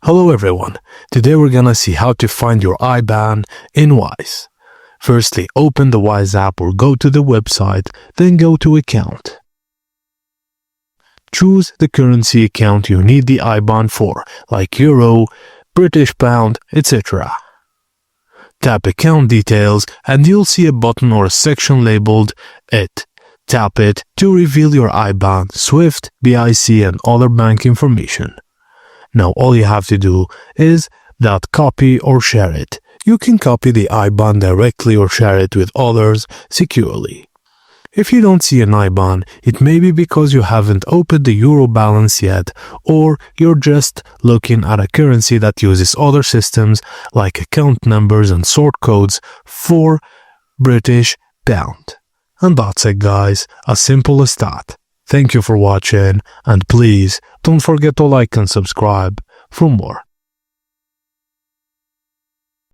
Hello everyone, today we're gonna see how to find your IBAN in Wise. Firstly, open the Wise app or go to the website, then go to Account. Choose the currency account you need the IBAN for, like Euro, British Pound, etc. Tap Account Details and you'll see a button or a section labeled It. Tap it to reveal your IBAN, SWIFT, BIC and other bank information. Now all you have to do is that copy or share it. You can copy the IBAN directly or share it with others securely. If you don't see an IBAN, it may be because you haven't opened the Euro balance yet, or you're just looking at a currency that uses other systems like account numbers and sort codes for British Pound. And that's it guys, as simple as that. Thank you for watching, and please don't forget to like and subscribe for more.